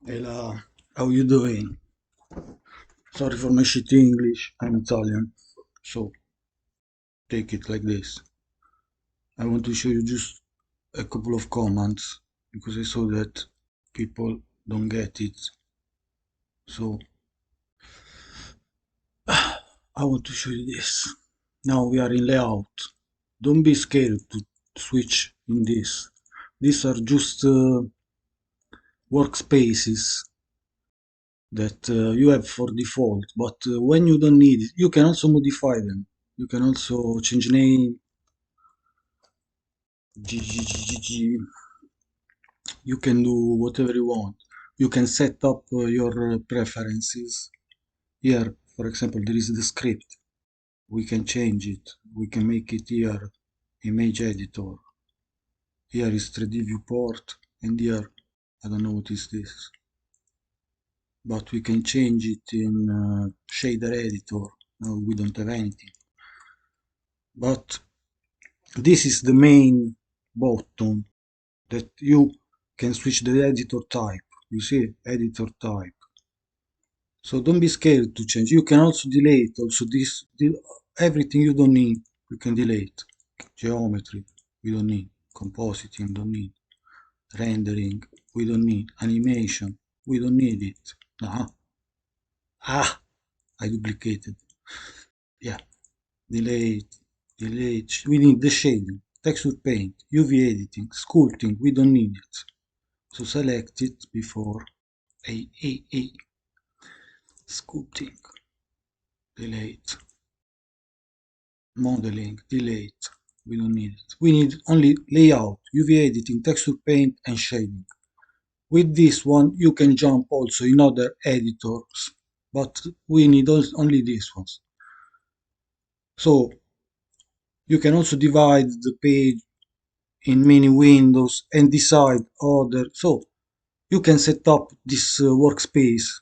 Ela, how you doing? Sorry for my shitty English, I'm Italian, so take it like this. I want to show you just a couple of comments because I saw that people don't get it. So I want to show you this. Now we are in layout. Don't be scared to switch in this. These are just workspaces that you have for default, but when you don't need it, you can also modify them. You can also change name, you can do whatever you want. You can set up your preferences. Here, for example, there is the script. We can change it. We can make it here image editor. Here is 3D viewport, and here, I don't know what is this, but we can change it in shader editor. No, we don't have anything. But this is the main button that you can switch the editor type. You see, editor type. So don't be scared to change. You can also delete also this, everything you don't need, you can delete. Geometry, we don't need. Compositing, don't need. Rendering, we don't need. Animation, we don't need it. Nah. Ah, I duplicated. Yeah, delete, delete. We need the shading, texture paint, UV editing, sculpting, we don't need it. So select it before a sculpting, delete, modeling, delete, we don't need it. We need only layout, UV editing, texture paint and shading. With this one you can jump also in other editors, but we need only these ones. So you can also divide the page in many windows and decide order. So you can set up this workspace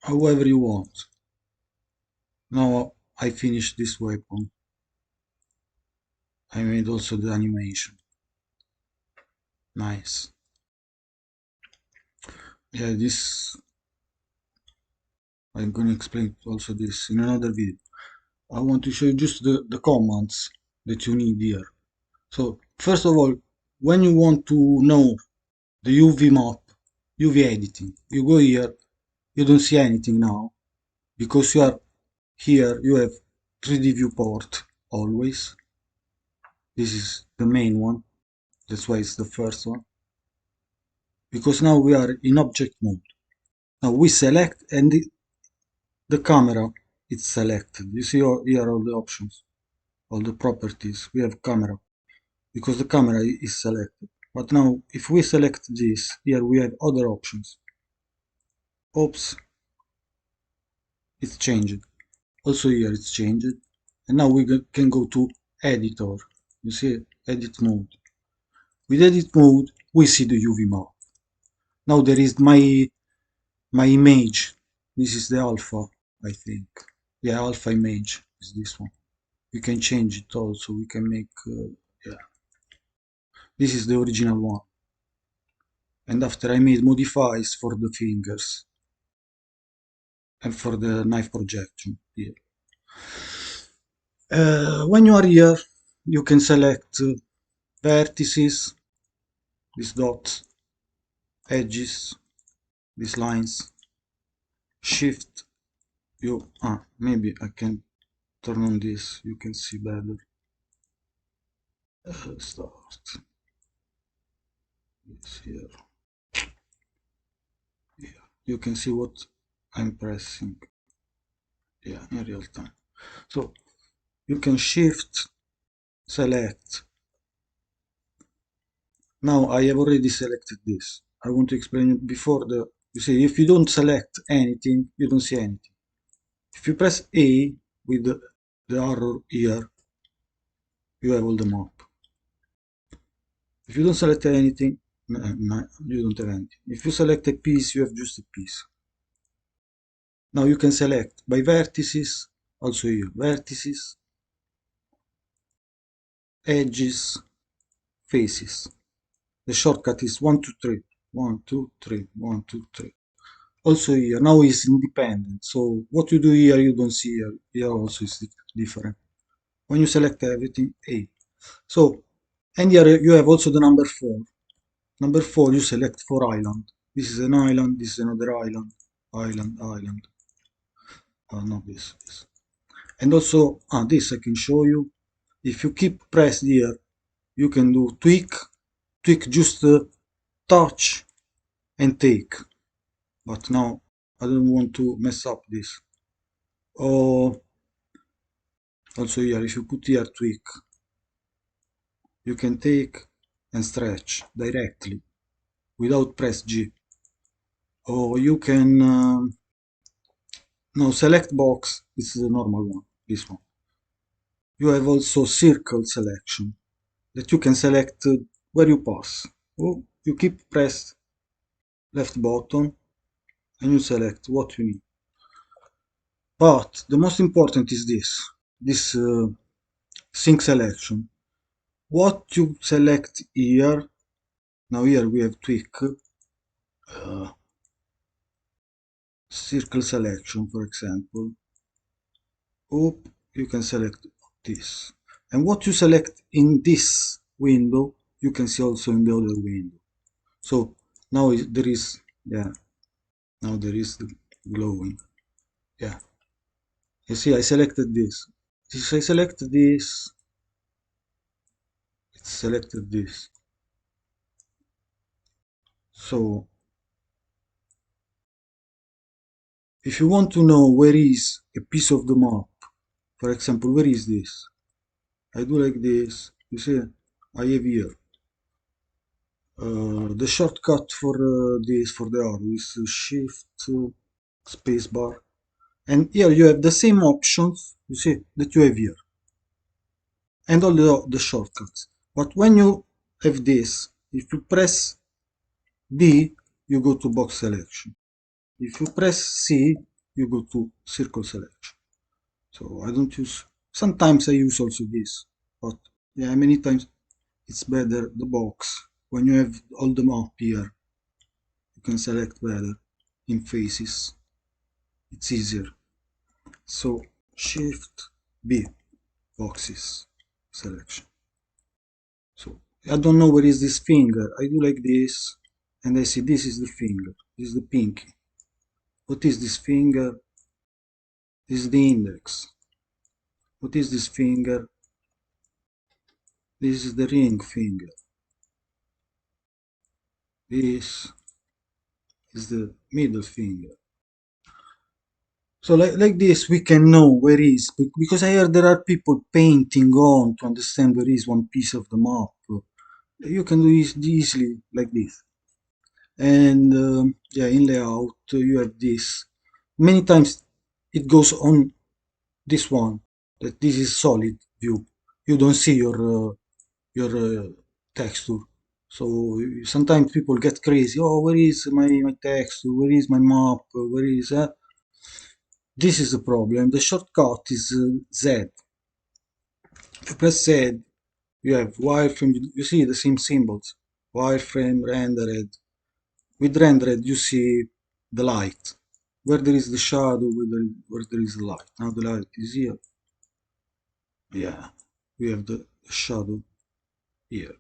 however you want. Now I finished this weapon. I made also the animation. Nice. Yeah, this I'm gonna explain also this in another video. I want to show you just the commands that you need here. So first of all, when you want to know the UV map, UV editing, you go here, you don't see anything now because you are here, you have 3D viewport always. This is the main one, that's why it's the first one, because now we are in object mode. Now we select and the camera is selected. You see here all the options, all the properties. We have camera because the camera is selected. But now if we select this, here we have other options. Oops, it's changed. Also here it's changed. And now we can go to editor. You see edit mode. With edit mode we see the UV map. Now there is my image. This is the alpha, I think. Yeah, alpha image is this one. We can change it also. We can make yeah. This is the original one. And after I made modifies for the fingers and for the knife projection here. When you are here, you can select vertices, these dots, edges, these lines, shift. Maybe I can turn on this, you can see better. Start. Yes, here. Here. You can see what I'm pressing. Yeah, in real time. So you can shift, select. Now I have already selected this. I want to explain you before you see, if you don't select anything, you don't see anything. If you press A with the arrow here, you have all the map. If you don't select anything, you don't have anything. If you select a piece, you have just a piece. Now you can select by vertices also here, vertices, edges, faces. The shortcut is 1, 2, 3, 1, 2, 3, 1, 2, 3. Also here, now is independent. So what you do here, you don't see here. Here also is different. When you select everything, A. So, and here you have also the number 4. Number 4, you select for island. This is an island, this is another island. Island, island. No, this. And also, this I can show you. If you keep pressed here, you can do tweak just touch and take. But now I don't want to mess up this. Oh, also here, if you put here tweak, you can take and stretch directly without press G. Or you can, no, select box, this is the normal one, this one. You have also circle selection, that you can select where you pass. Or you keep pressed left button and you select what you need. But the most important is this sync selection. What you select here, now here we have tweak, circle selection for example. You can select this. And what you select in this window, you can see also in the other window. So now there is, now there is the glowing. Yeah. You see, I selected this. If I select this, it's selected this. So if you want to know where is a piece of the map, for example, where is this? I do like this. You see, I have here. The shortcut for this, for the arrow, is shift spacebar. And here you have the same options, you see, that you have here. And all the shortcuts. But when you have this, if you press D, you go to box selection. If you press C, you go to circle selection. So I don't use, sometimes I use also this, but yeah, many times it's better the box. When you have all the map here, you can select better in faces. It's easier. So shift B, boxes selection. So I don't know where is this finger. I do like this, and I see this is the finger. This is the pinky. What is this finger? This is the index. What is this finger? This is the ring finger. This is the middle finger. So like this we can know where is, because I heard there are people painting on to understand where is one piece of the map. You can do it easily like this. And yeah, in layout you have this. Many times it goes on this one, that this is solid view. You don't see your texture. So sometimes people get crazy. Oh, where is my texture? Where is my map? Where is This is the problem. The shortcut is Z. If you press Z, you have wireframe. You see the same symbols. Wireframe, rendered. With rendered, you see the light. Where there is the shadow, where there is the light. Now the light is here. Yeah, we have the shadow here.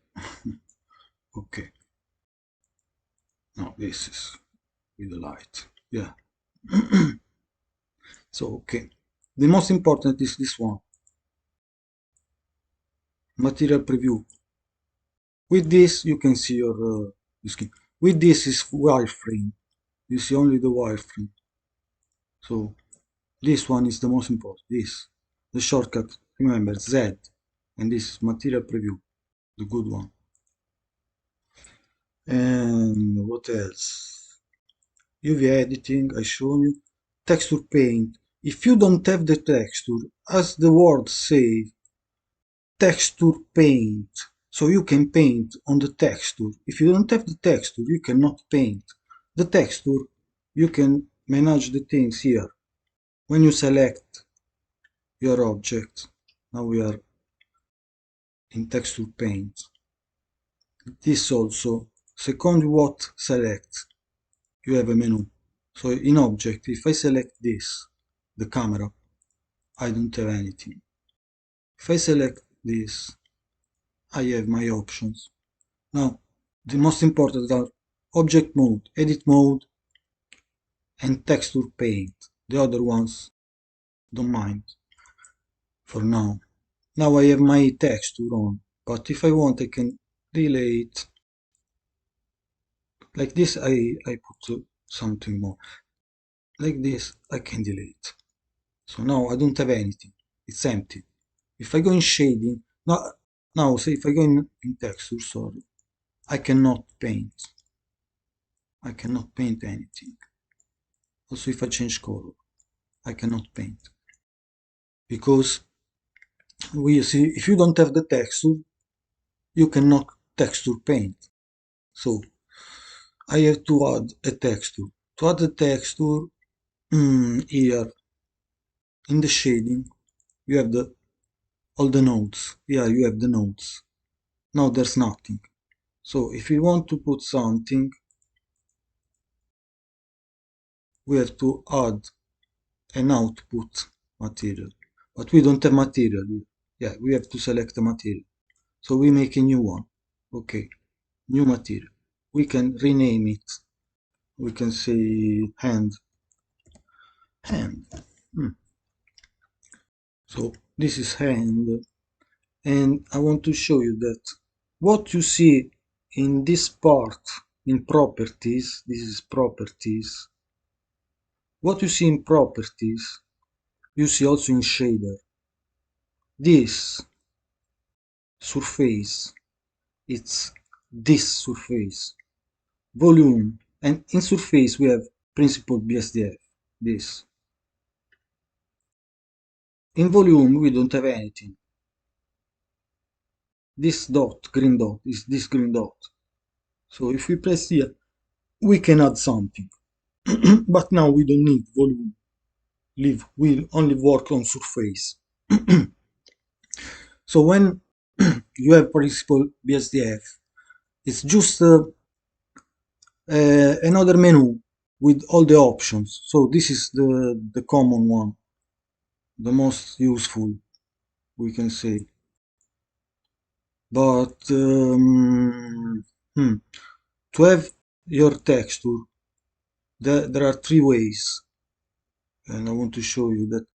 Okay. Now this is with the light. Yeah. So, okay. The most important is this one. Material preview. With this, you can see your skin. With this is wireframe. You see only the wireframe. So, this one is the most important. This. The shortcut, remember, Z. And this is material preview. The good one. And what else? UV editing, I shown you. Texture paint. If you don't have the texture, as the word says, texture paint. So you can paint on the texture. If you don't have the texture, you cannot paint. The texture, you can manage the things here. When you select your object. Now we are in texture paint. This also, second what select, you have a menu. So in object, if I select this, the camera, I don't have anything. If I select this, I have my options. Now, the most important are object mode, edit mode, and texture paint. The other ones, don't mind for now. Now I have my texture on, but if I want, I can delete. Like this, I put something more. Like this, I can delete. So now I don't have anything. It's empty. If I go in shading, now say if I go in texture, sorry, I cannot paint. I cannot paint anything. Also, if I change color, I cannot paint. Because we see, if you don't have the texture, you cannot texture paint. So I have to add a texture. To add the texture, here in the shading, you have all the nodes. Here you have the nodes. Now there's nothing. So if we want to put something, we have to add an output material. But we don't have material here. Yeah, we have to select a material. So we make a new one. Okay, new material. We can rename it. We can say hand. Hand. So this is hand. And I want to show you that what you see in this part in properties, this is properties. What you see in properties, you see also in shader. This surface, it's this surface. Volume, and in surface we have principled BSDF, this. In volume we don't have anything. This dot, green dot, is this green dot. So if we press here, we can add something. But now we don't need volume. We'll only work on surface. So when you have principled BSDF, it's just another menu with all the options. So this is the common one, the most useful, we can say. But to have your texture, there are three ways, and I want to show you that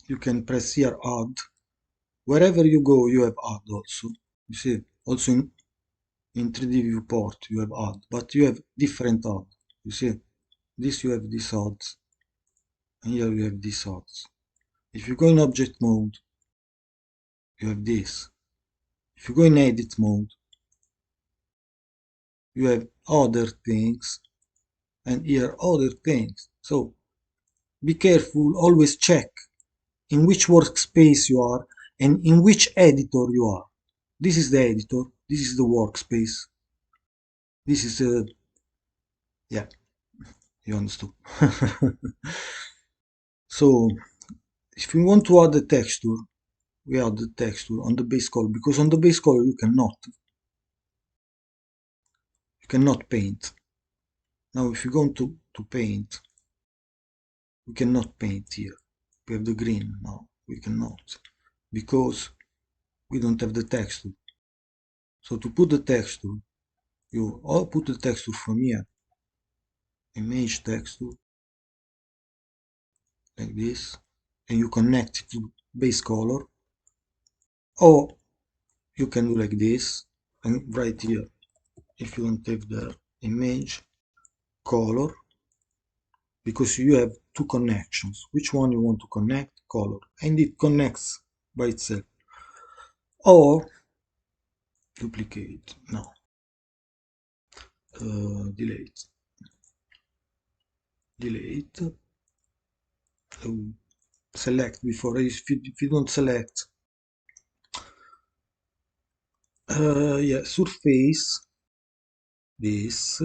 you can press here add. Wherever you go, you have add also. You see, also in 3D viewport you have add, but you have different add. You see, this you have this odds, and here you have this odds. If you go in object mode, you have this. If you go in edit mode, you have other things, and here other things. So be careful, always check in which workspace you are and in which editor you are. This is the editor, this is the workspace, this is the, yeah, you understood. So if we want to add a texture, we add the texture on the base color, because on the base color you cannot paint. Now if you go to paint, we cannot paint here. We have the green now, we cannot, because we don't have the texture. So to put the texture, you all put the texture from here, image texture, like this, and you connect it to base color, or you can do like this, and right here, if you don't have the image color, because you have two connections, which one you want to connect, color, and it connects by itself, or duplicate, no, delete, select before, if you don't select, yeah, surface, this,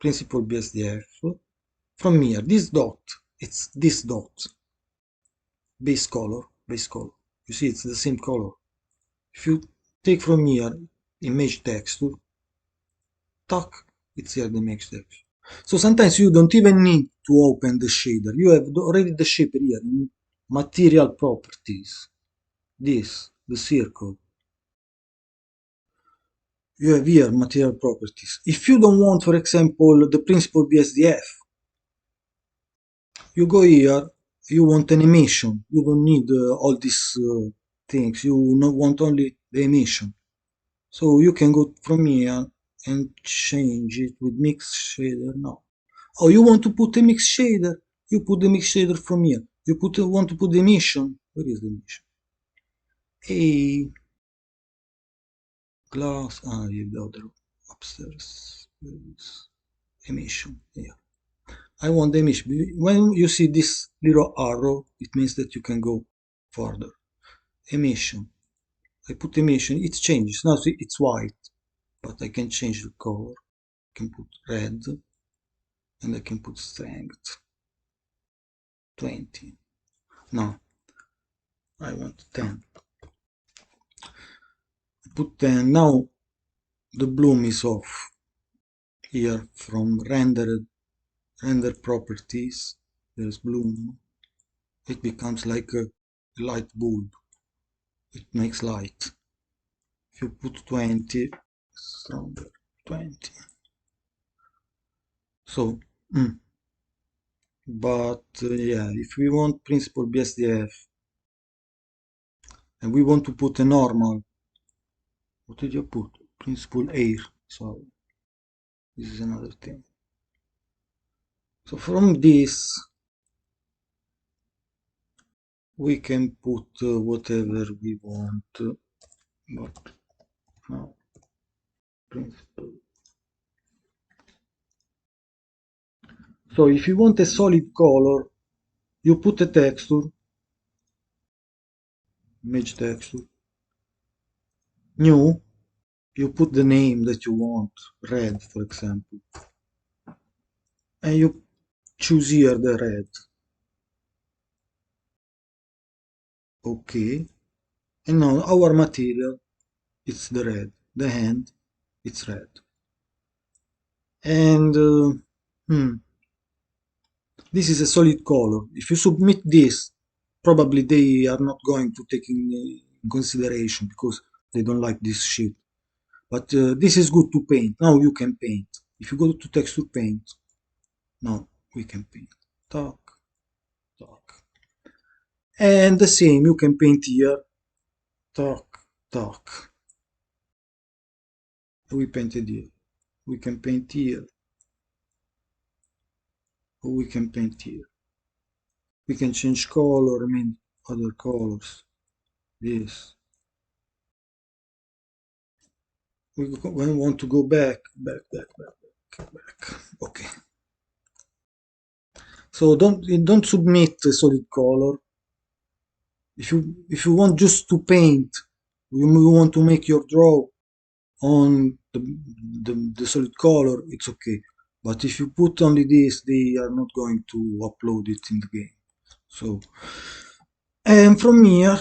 principled BSDF, from here, this dot, it's this dot, base color. You see, it's the same color. If you take from here image texture, tac, it's here the image texture. So sometimes you don't even need to open the shader. You have already the shaper here in material properties. This, the circle. You have here material properties. If you don't want, for example, the principal BSDF, you go here, you want an emission. You don't need all these things. You want only the emission. So you can go from here and change it with mix shader now. Oh, you want to put a mix shader? You put the mix shader from here. You want to put the emission? Where is the emission? A glass. Ah, you have the other upstairs. Where is emission? Yeah. I want the emission. When you see this little arrow, it means that you can go further. Emission. I put emission. It changes. Now see, it's white, but I can change the color. I can put red, and I can put strength 20. No, I want 10. Put 10. Now the bloom is off. Here from render properties, there's bloom. It becomes like a light bulb. It makes light. If you put 20, stronger 20. So, but yeah, if we want principal BSDF and we want to put a normal, what did you put? Principal air. Sorry, this is another thing. So from this, we can put whatever we want, but now principal. So if you want a solid color, you put a texture, image texture, new, you put the name that you want, red for example, and you choose here the red. Okay, and now our material, it's the red, the hand, it's red. And this is a solid color. If you submit this, probably they are not going to take in consideration because they don't like this shit. But this is good to paint. Now you can paint. If you go to texture paint, now we can paint. Talk, talk. And the same, you can paint here. Talk, talk. We painted here. We can paint here. Or we can paint here. We can change color, I mean other colors. This. We want to go back. Okay. So don't submit a solid color. If you want just to paint, you want to make your draw on the solid color, it's okay. But if you put only this, they are not going to upload it in the game. So, and from here,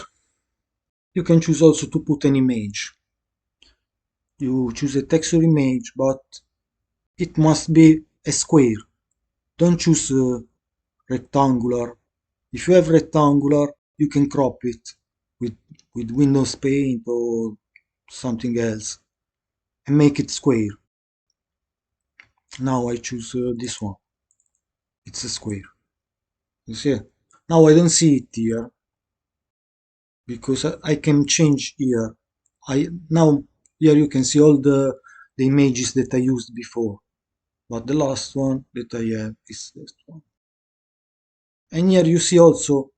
you can choose also to put an image. You choose a texture image, but it must be a square. Don't choose rectangular. If you have rectangular, you can crop it with Windows Paint or something else and make it square. Now I choose this one. It's a square. You see? Now I don't see it here because I can change here. Now here you can see all the images that I used before, but the last one that I have is this one. And here you see also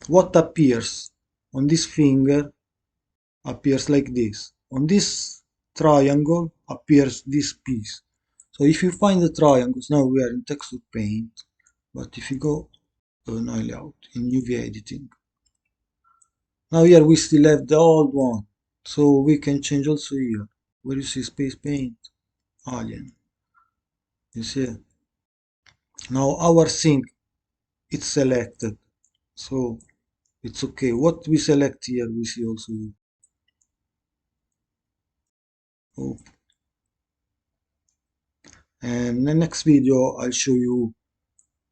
what appears on this finger appears like this. On this triangle appears this piece. So if you find the triangles, now we are in texture paint, but if you go no layout in UV editing, now here we still have the old one, so we can change also here where you see space paint alien. You see now our sync it's selected, so It's okay. What we select here, we see also. Oh. And in the next video, I'll show you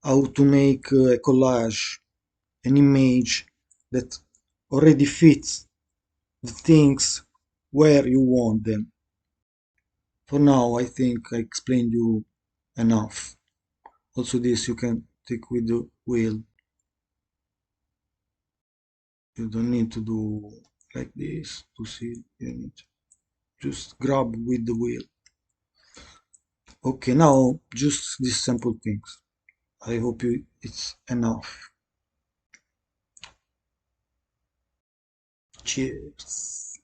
how to make a collage, an image that already fits the things where you want them. For now, I think I explained you enough. Also this you can take with the wheel. You don't need to do like this to see the image. Just grab with the wheel. Okay, now just these simple things. I hope it's enough. Cheers.